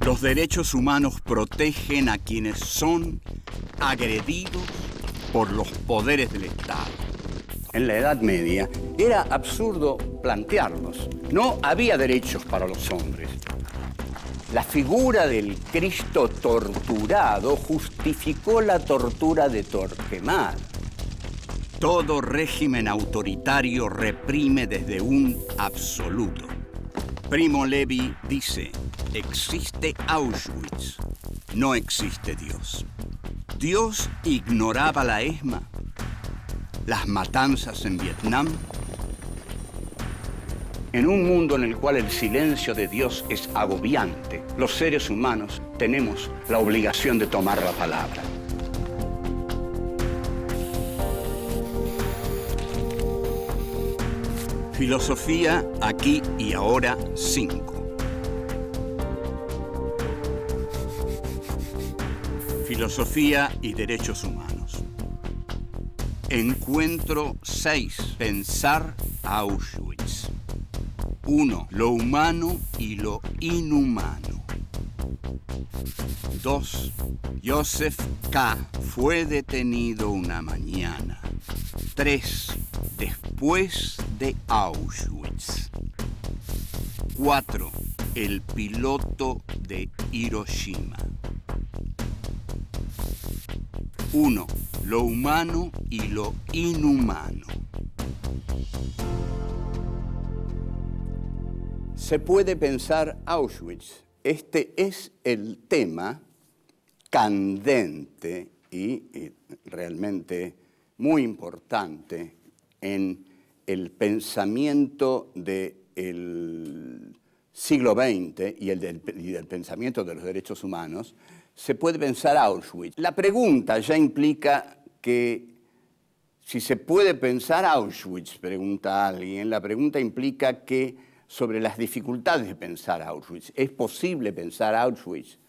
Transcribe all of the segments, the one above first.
Los derechos humanos protegen a quienes son agredidos por los poderes del Estado. En la Edad Media era absurdo plantearlos. No había derechos para los hombres. La figura del Cristo torturado justificó la tortura de Torquemada. Todo régimen autoritario reprime desde un absoluto. Primo Levi dice, existe Auschwitz, no existe Dios. Dios ignoraba la ESMA, las matanzas en Vietnam. En un mundo en el cual el silencio de Dios es agobiante, los seres humanos tenemos la obligación de tomar la palabra. Filosofía aquí y ahora 5. Filosofía y derechos humanos. Encuentro 6. Pensar Auschwitz. 1. Lo humano y lo inhumano. 2. Joseph K. fue detenido una mañana. 3. Después de Auschwitz. 4. El piloto de Hiroshima. 1. Lo humano y lo inhumano. Se puede pensar Auschwitz. Este es el tema candente y realmente muy importante en el pensamiento del siglo XX y del pensamiento de los derechos humanos. Se puede pensar Auschwitz. La pregunta ya implica que si se puede pensar Auschwitz, pregunta alguien, la pregunta implica que sobre las dificultades de pensar Auschwitz. ¿Es posible pensar Auschwitz?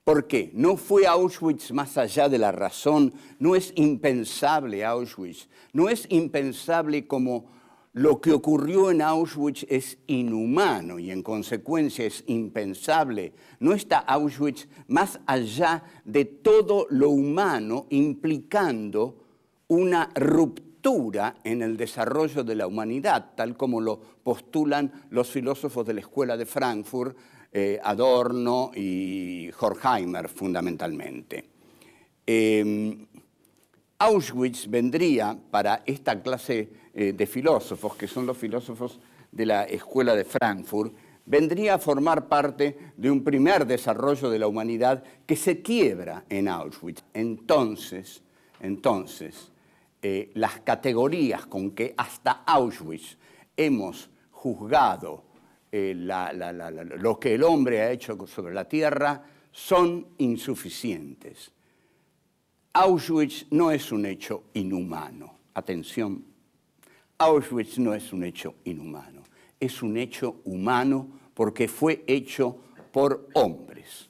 ¿Por qué? ¿No fue Auschwitz más allá de la razón? ¿No es impensable Auschwitz? ¿No es impensable como lo que ocurrió en Auschwitz es inhumano y en consecuencia es impensable? ¿No está Auschwitz más allá de todo lo humano, implicando una ruptura en el desarrollo de la humanidad, tal como lo postulan los filósofos de la Escuela de Frankfurt, Adorno y Horkheimer fundamentalmente? Auschwitz vendría para esta clase de filósofos, que son los filósofos de la Escuela de Frankfurt, vendría a formar parte de un primer desarrollo de la humanidad que se quiebra en Auschwitz. Entonces, las categorías con que hasta Auschwitz hemos juzgado lo que el hombre ha hecho sobre la tierra son insuficientes. Auschwitz no es un hecho inhumano. Atención, Auschwitz no es un hecho inhumano. Es un hecho humano porque fue hecho por hombres.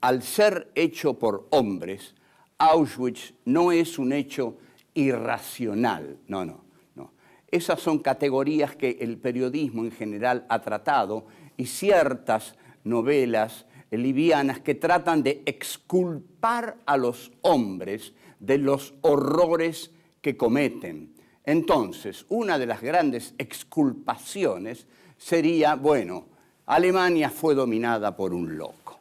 Al ser hecho por hombres, Auschwitz no es un hecho irracional, no. Esas son categorías que el periodismo en general ha tratado y ciertas novelas livianas que tratan de exculpar a los hombres de los horrores que cometen. Entonces, una de las grandes exculpaciones sería, bueno, Alemania fue dominada por un loco.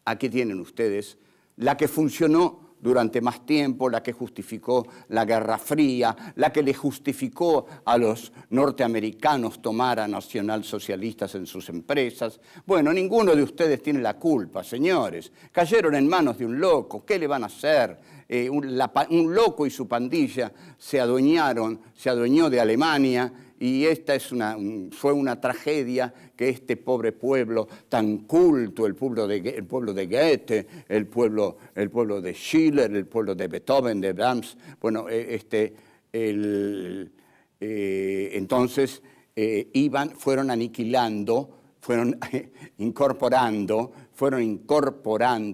Aquí tienen ustedes la que funcionó durante más tiempo, la que justificó la Guerra Fría, la que le justificó a los norteamericanos tomar a nacionalsocialistas en sus empresas. Bueno, ninguno de ustedes tiene la culpa, señores. Cayeron en manos de un loco, ¿qué le van a hacer? Un loco y su pandilla se adueñó de Alemania, y esta fue una tragedia que este pobre pueblo tan culto, el pueblo de Goethe, el pueblo de Schiller, el pueblo de Beethoven, de Brahms, bueno, entonces fueron aniquilando, fueron incorporando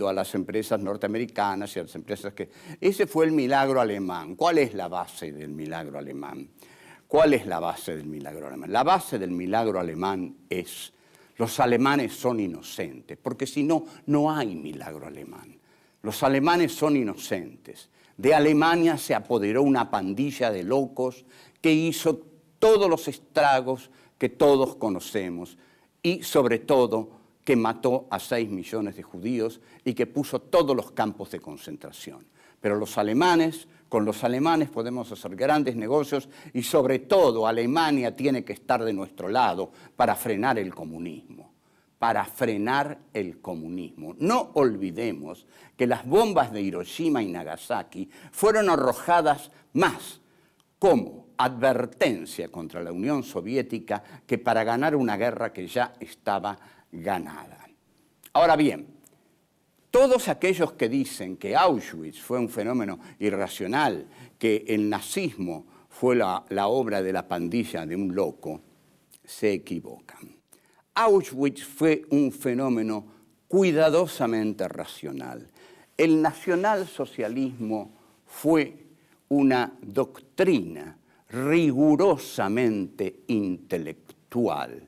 a las empresas norteamericanas y a las empresas que... Ese fue el milagro alemán. ¿Cuál es la base del milagro alemán? ¿Cuál es la base del milagro alemán? La base del milagro alemán es: los alemanes son inocentes, porque si no, no hay milagro alemán. Los alemanes son inocentes. De Alemania se apoderó una pandilla de locos que hizo todos los estragos que todos conocemos y, sobre todo, que mató a 6 millones de judíos y que puso todos los campos de concentración. Pero los alemanes, con los alemanes podemos hacer grandes negocios y, sobre todo, Alemania tiene que estar de nuestro lado para frenar el comunismo. Para frenar el comunismo. No olvidemos que las bombas de Hiroshima y Nagasaki fueron arrojadas más como advertencia contra la Unión Soviética que para ganar una guerra que ya estaba ganada. Ahora bien, todos aquellos que dicen que Auschwitz fue un fenómeno irracional, que el nazismo fue la obra de la pandilla de un loco, se equivocan. Auschwitz fue un fenómeno cuidadosamente racional. El nacionalsocialismo fue una doctrina rigurosamente intelectual,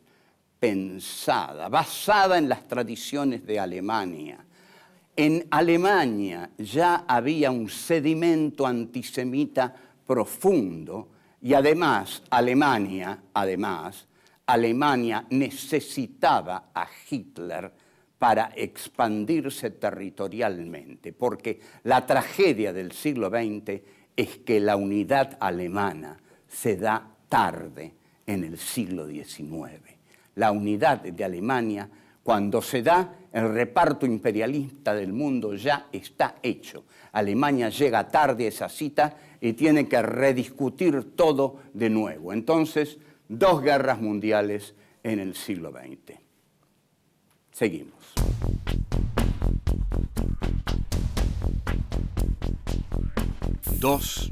pensada, basada en las tradiciones de Alemania. En Alemania ya había un sedimento antisemita profundo y además Alemania necesitaba a Hitler para expandirse territorialmente, porque la tragedia del siglo XX es que la unidad alemana se da tarde en el siglo XIX. La unidad de Alemania, cuando se da, el reparto imperialista del mundo ya está hecho. Alemania llega tarde a esa cita y tiene que rediscutir todo de nuevo. Entonces, 2 guerras mundiales en el siglo XX. Seguimos.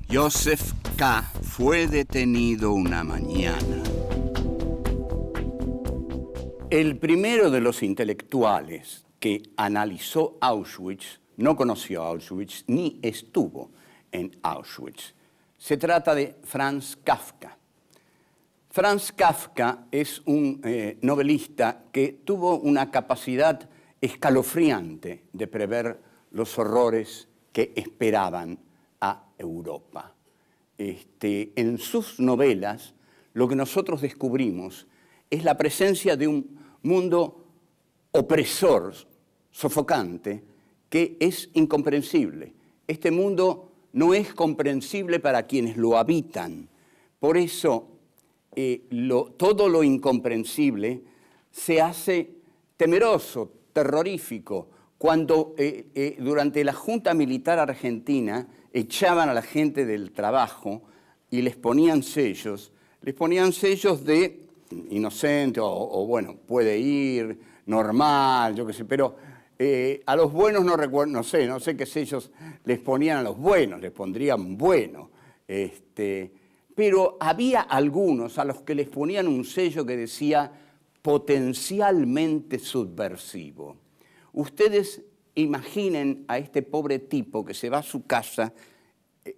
Joseph K. fue detenido una mañana. El primero de los intelectuales que analizó Auschwitz no conoció Auschwitz ni estuvo en Auschwitz. Se trata de Franz Kafka. Franz Kafka es un novelista que tuvo una capacidad escalofriante de prever los horrores que esperaban a Europa. En sus novelas, lo que nosotros descubrimos es la presencia de un mundo opresor, sofocante, que es incomprensible. Este mundo no es comprensible para quienes lo habitan. Por eso, todo lo incomprensible se hace temeroso, terrorífico. Cuando durante la Junta Militar Argentina echaban a la gente del trabajo y les ponían sellos de inocente o bueno, puede ir, normal, yo qué sé, pero a los buenos no recuerdo, no sé qué sellos les ponían a los buenos, les pondrían bueno. Pero había algunos a los que les ponían un sello que decía potencialmente subversivo. Ustedes imaginen a este pobre tipo que se va a su casa,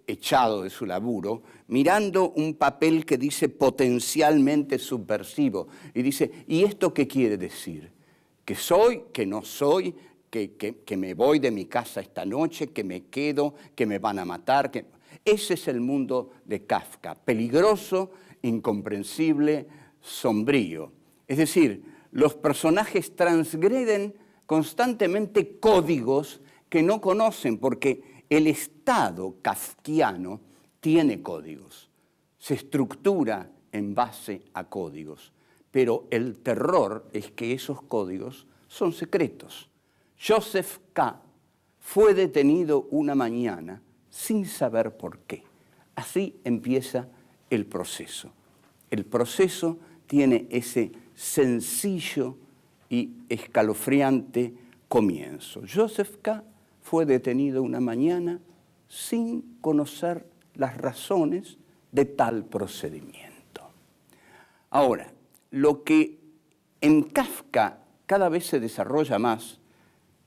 echado de su laburo, mirando un papel que dice potencialmente subversivo. Y dice, ¿y esto qué quiere decir? ¿Que soy, que no soy, que me voy de mi casa esta noche, que me quedo, que me van a matar? Ese es el mundo de Kafka, peligroso, incomprensible, sombrío. Es decir, los personajes transgreden constantemente códigos que no conocen, porque el Estado kafkiano tiene códigos, se estructura en base a códigos, pero el terror es que esos códigos son secretos. Joseph K. fue detenido una mañana sin saber por qué. Así empieza el proceso. El proceso tiene ese sencillo y escalofriante comienzo. Joseph K. fue detenido una mañana sin conocer las razones de tal procedimiento. Ahora, lo que en Kafka cada vez se desarrolla más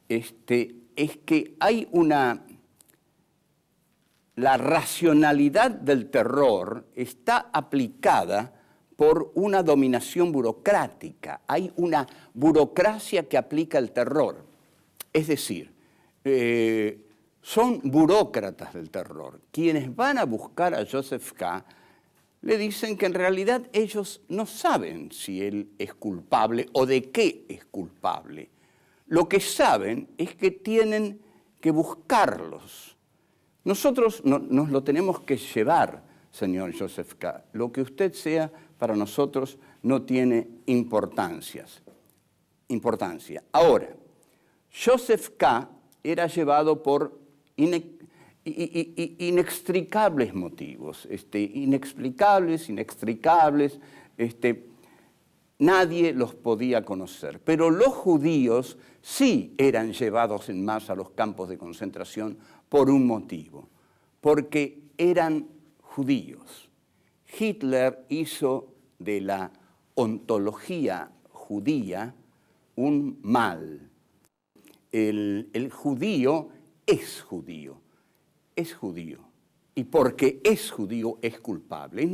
es que hay una la racionalidad del terror está aplicada por una dominación burocrática. Hay una burocracia que aplica el terror. Es decir, son burócratas del terror. Quienes van a buscar a Joseph K. le dicen que en realidad ellos no saben si él es culpable o de qué es culpable. Lo que saben es que tienen que buscarlos. Nosotros nos lo tenemos que llevar, señor Joseph K. Lo que usted sea para nosotros no tiene importancia. Ahora, Joseph K. era llevado por inextricables motivos, inexplicables, inextricables, nadie los podía conocer. Pero los judíos sí eran llevados en masa a los campos de concentración por un motivo, porque eran judíos. Hitler hizo de la ontología judía un mal. El judío es judío. Es judío, y porque es judío es culpable. Es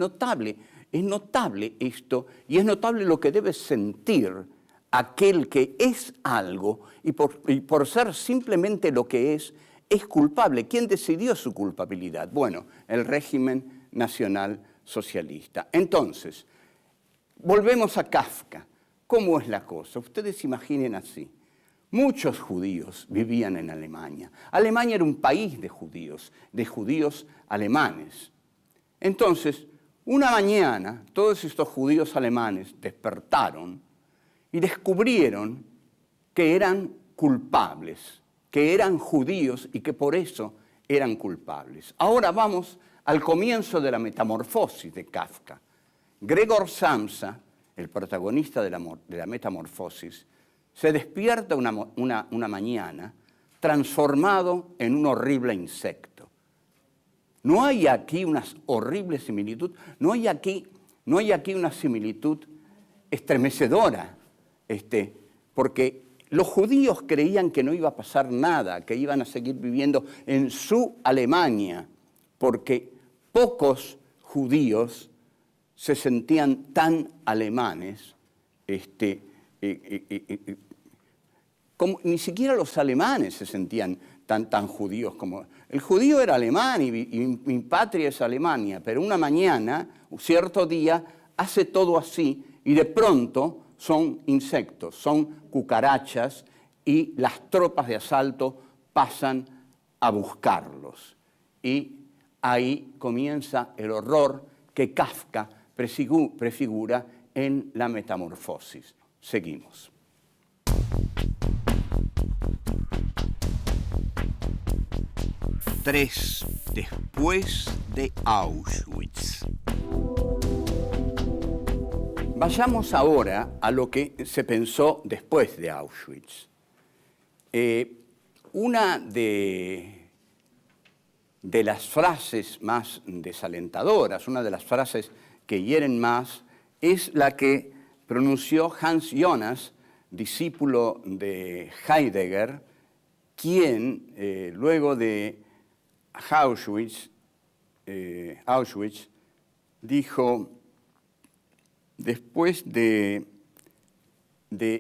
notable esto, y es notable lo que debe sentir aquel que es algo, y por ser simplemente lo que es culpable. ¿Quién decidió su culpabilidad? Bueno, el régimen nacional socialista. Entonces, volvemos a Kafka. ¿Cómo es la cosa? Ustedes imaginen así. Muchos judíos vivían en Alemania. Alemania era un país de judíos alemanes. Entonces, una mañana, todos estos judíos alemanes despertaron y descubrieron que eran culpables, que eran judíos y que por eso eran culpables. Ahora vamos al comienzo de la metamorfosis de Kafka. Gregor Samsa, el protagonista de la metamorfosis, se despierta una mañana transformado en un horrible insecto. No hay aquí una horrible similitud, no hay aquí una similitud estremecedora, porque los judíos creían que no iba a pasar nada, que iban a seguir viviendo en su Alemania, porque pocos judíos se sentían tan alemanes, como ni siquiera los alemanes se sentían tan judíos como... El judío era alemán y mi patria es Alemania, pero una mañana, un cierto día, hace todo así y de pronto son insectos, son cucarachas y las tropas de asalto pasan a buscarlos. Y ahí comienza el horror que Kafka prefigura en la metamorfosis. Seguimos. Tres después de Auschwitz. Vayamos ahora a lo que se pensó después de Auschwitz. Una de las frases más desalentadoras, una de las frases que hieren más, es la que pronunció Hans Jonas, discípulo de Heidegger, quien luego de Auschwitz dijo, después de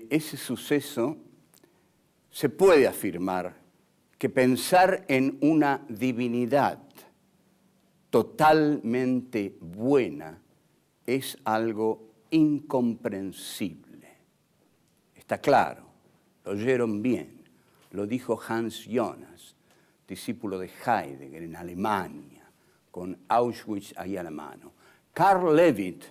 ese suceso, se puede afirmar que pensar en una divinidad totalmente buena es algo incomprensible. Está claro, lo oyeron bien, lo dijo Hans Jonas, discípulo de Heidegger en Alemania, con Auschwitz ahí a la mano. Karl Levitt,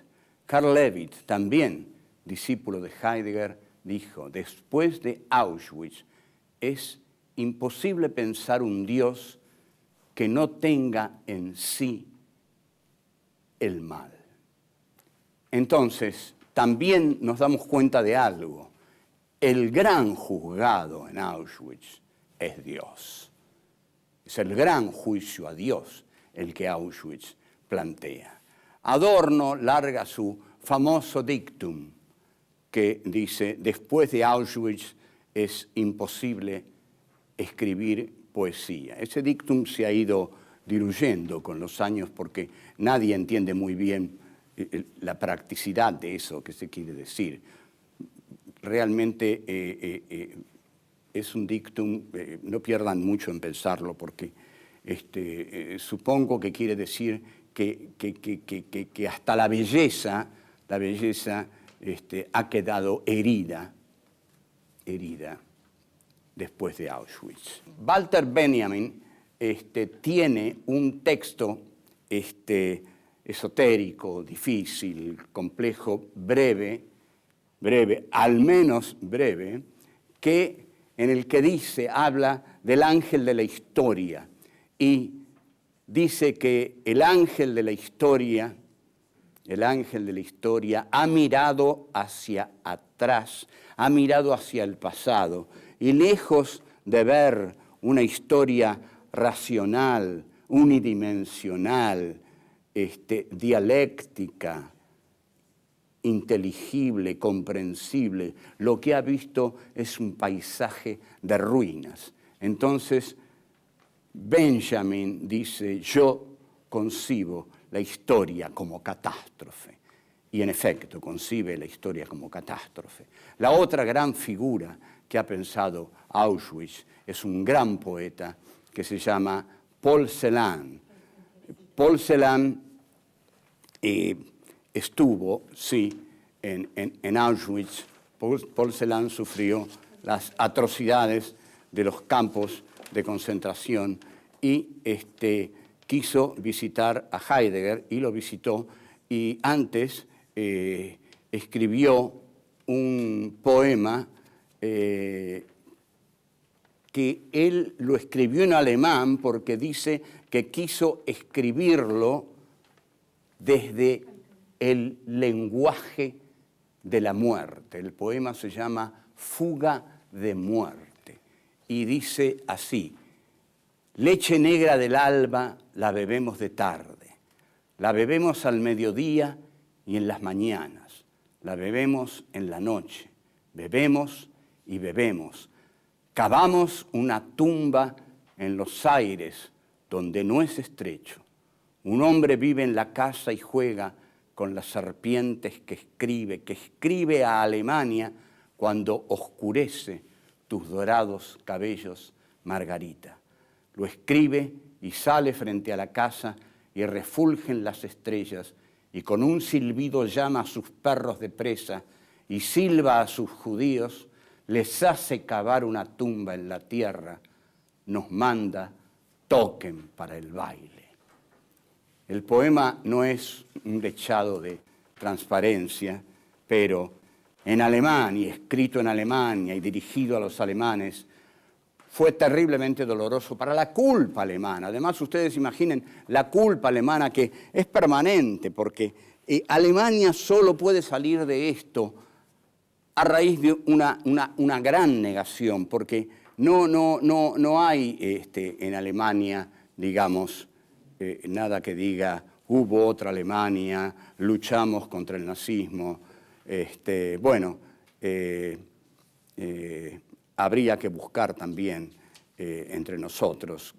también discípulo de Heidegger, dijo, después de Auschwitz es imposible pensar un Dios que no tenga en sí el mal. Entonces, también nos damos cuenta de algo. El gran juzgado en Auschwitz es Dios. Es el gran juicio a Dios el que Auschwitz plantea. Adorno larga su famoso dictum que dice, después de Auschwitz es imposible escribir poesía. Ese dictum se ha ido diluyendo con los años porque nadie entiende muy bien la practicidad de eso que se quiere decir. Realmente es un dictum, no pierdan mucho en pensarlo porque supongo que quiere decir que hasta la belleza ha quedado herida después de Auschwitz. Walter Benjamin tiene un texto esotérico, difícil, complejo, breve, al menos breve, en el que habla del ángel de la historia y dice que el ángel de la historia ha mirado hacia atrás, ha mirado hacia el pasado y lejos de ver una historia racional, unidimensional, dialéctica, inteligible, comprensible, lo que ha visto es un paisaje de ruinas. Entonces, Benjamin dice, yo concibo la historia como catástrofe. Y en efecto, concibe la historia como catástrofe. La otra gran figura que ha pensado Auschwitz es un gran poeta que se llama Paul Celan. Paul Celan estuvo, sí, en Auschwitz. Paul Celan sufrió las atrocidades de los campos de concentración y quiso visitar a Heidegger y lo visitó y antes escribió un poema que él lo escribió en alemán porque dice que quiso escribirlo desde el lenguaje de la muerte. El poema se llama Fuga de muerte y dice así: leche negra del alba la bebemos de tarde, la bebemos al mediodía y en las mañanas, la bebemos en la noche, bebemos y bebemos. Cavamos una tumba en los aires donde no es estrecho. Un hombre vive en la casa y juega con las serpientes que escribe a Alemania cuando oscurece tus dorados cabellos, Margarita. Lo escribe y sale frente a la casa y refulgen las estrellas y con un silbido llama a sus perros de presa y silba a sus judíos, les hace cavar una tumba en la tierra, nos manda, toquen para el baile. El poema no es un dechado de transparencia, pero en alemán y escrito en Alemania y dirigido a los alemanes, fue terriblemente doloroso para la culpa alemana. Además, ustedes imaginen la culpa alemana que es permanente, porque Alemania solo puede salir de esto a raíz de una gran negación, porque no hay en Alemania, digamos, nada que diga, hubo otra Alemania, luchamos contra el nazismo. Habría que buscar también entre nosotros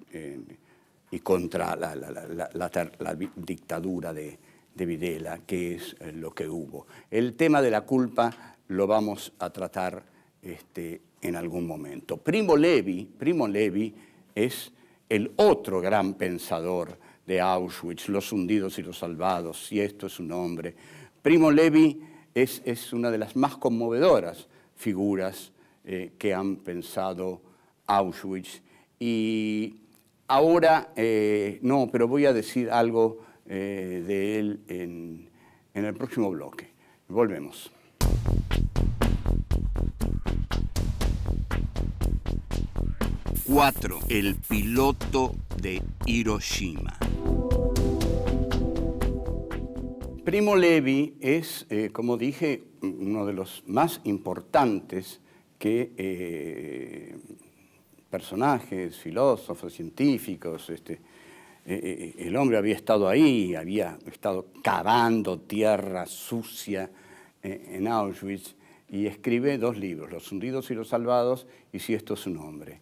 y contra la dictadura de Videla, que es lo que hubo. El tema de la culpa lo vamos a tratar en algún momento. Primo Levi es el otro gran pensador de Auschwitz, los hundidos y los salvados, si esto es su nombre. Primo Levi es una de las más conmovedoras figuras que han pensado Auschwitz. Y ahora, pero voy a decir algo de él en el próximo bloque. Volvemos. Cuatro, el piloto de Hiroshima. Primo Levi es, como dije, uno de los más importantes personajes, filósofos, científicos. El hombre había estado ahí, había estado cavando tierra sucia en Auschwitz y escribe 2 libros, Los hundidos y los salvados y Si esto es un hombre.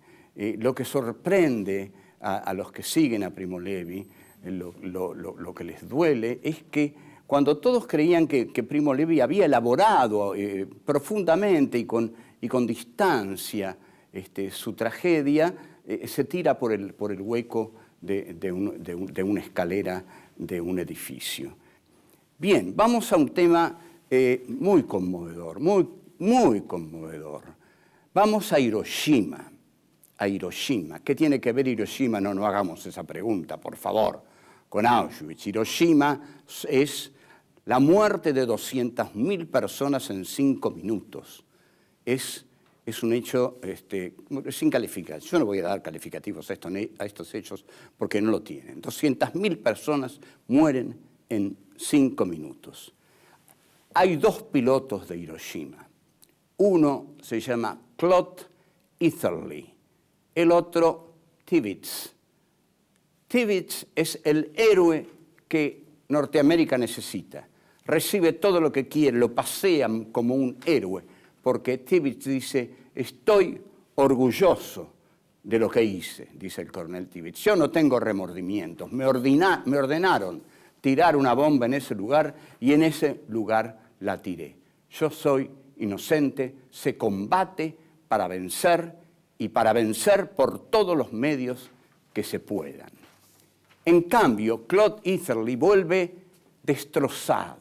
Lo que sorprende a los que siguen a Primo Levi, lo que les duele es que cuando todos creían que Primo Levi había elaborado profundamente y con distancia su tragedia, se tira por el hueco de una escalera de un edificio. Bien, vamos a un tema muy conmovedor, muy conmovedor. Vamos a Hiroshima. A Hiroshima. ¿Qué tiene que ver Hiroshima? No hagamos esa pregunta, por favor, con Auschwitz. Hiroshima es la muerte de 200.000 personas en 5 minutos. Es un hecho sin calificación. Yo no voy a dar calificativos a estos hechos porque no lo tienen. 200.000 personas mueren en 5 minutos. Hay 2 pilotos de Hiroshima. Uno se llama Claude Eatherly, el otro Tibbets. Tibbets es el héroe que Norteamérica necesita. Recibe todo lo que quiere, lo pasean como un héroe, porque Tibbets dice, estoy orgulloso de lo que hice, dice el coronel Tibbets. Yo no tengo remordimientos, me ordenaron tirar una bomba en ese lugar y en ese lugar la tiré. Yo soy inocente, se combate para vencer y para vencer por todos los medios que se puedan. En cambio, Claude Eatherly vuelve destrozado.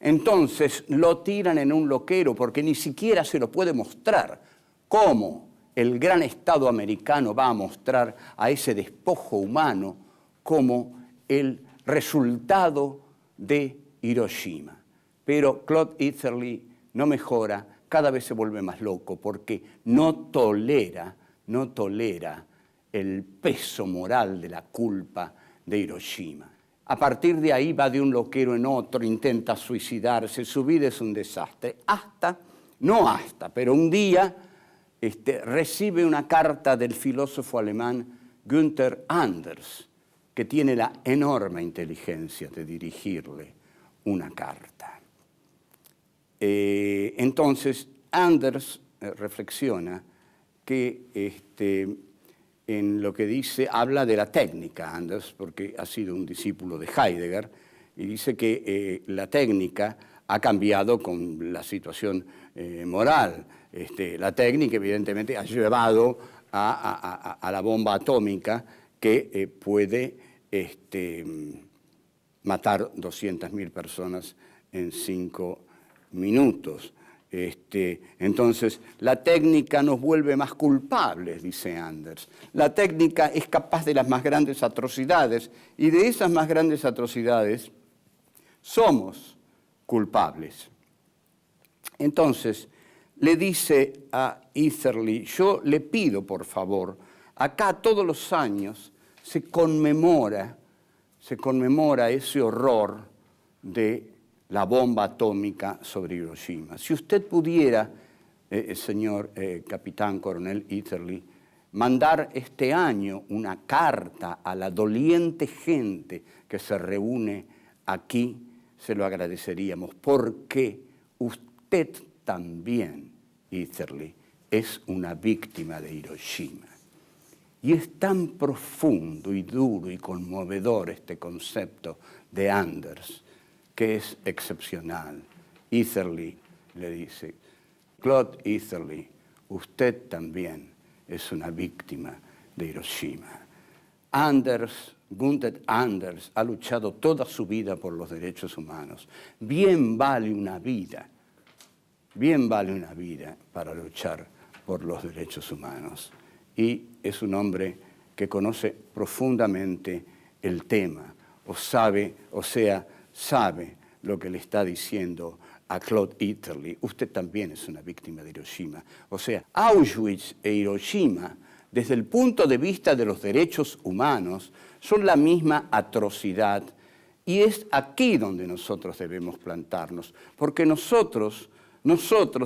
Entonces lo tiran en un loquero porque ni siquiera se lo puede mostrar. ¿Cómo el gran Estado americano va a mostrar a ese despojo humano como el resultado de Hiroshima? Pero Claude Eatherly no mejora, cada vez se vuelve más loco porque no tolera el peso moral de la culpa de Hiroshima. A partir de ahí va de un loquero en otro, intenta suicidarse, su vida es un desastre. Pero un día recibe una carta del filósofo alemán Günther Anders, que tiene la enorme inteligencia de dirigirle una carta. Entonces, Anders reflexiona que en lo que dice, habla de la técnica, Anders, porque ha sido un discípulo de Heidegger, y dice que la técnica ha cambiado con la situación moral. La técnica, evidentemente, ha llevado a la bomba atómica que puede matar 200.000 personas en 5 minutos. Entonces, la técnica nos vuelve más culpables, dice Anders. La técnica es capaz de las más grandes atrocidades y de esas más grandes atrocidades somos culpables. Entonces, le dice a Eatherly, yo le pido, por favor, acá todos los años se conmemora ese horror de la bomba atómica sobre Hiroshima. Si usted pudiera, señor capitán coronel Eatherly, mandar este año una carta a la doliente gente que se reúne aquí, se lo agradeceríamos, porque usted también, Eatherly, es una víctima de Hiroshima. Y es tan profundo y duro y conmovedor este concepto de Anders, que es excepcional. Eatherly le dice, Claude Eatherly, usted también es una víctima de Hiroshima. Günther Anders ha luchado toda su vida por los derechos humanos. Bien vale una vida para luchar por los derechos humanos. Y es un hombre que conoce profundamente el tema, sabe lo que le está diciendo a Claude Eatherly. Usted también es una víctima de Hiroshima. O sea, Auschwitz e Hiroshima, desde el punto de vista de los derechos humanos, son la misma atrocidad. Y es aquí donde nosotros debemos plantarnos, porque nosotros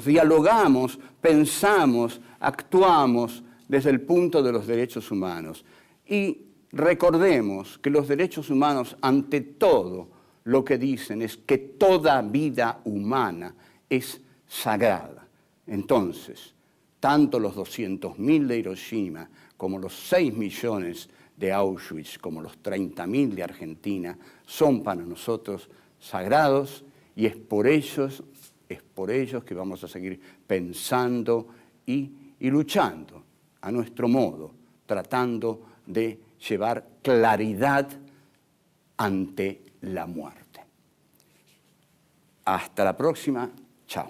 dialogamos, pensamos, actuamos desde el punto de los derechos humanos. Y recordemos que los derechos humanos, ante todo, lo que dicen es que toda vida humana es sagrada. Entonces, tanto los 200.000 de Hiroshima como los 6 millones de Auschwitz, como los 30.000 de Argentina, son para nosotros sagrados y es por ellos que vamos a seguir pensando y luchando a nuestro modo, tratando de llevar claridad ante la muerte. Hasta la próxima. Chao.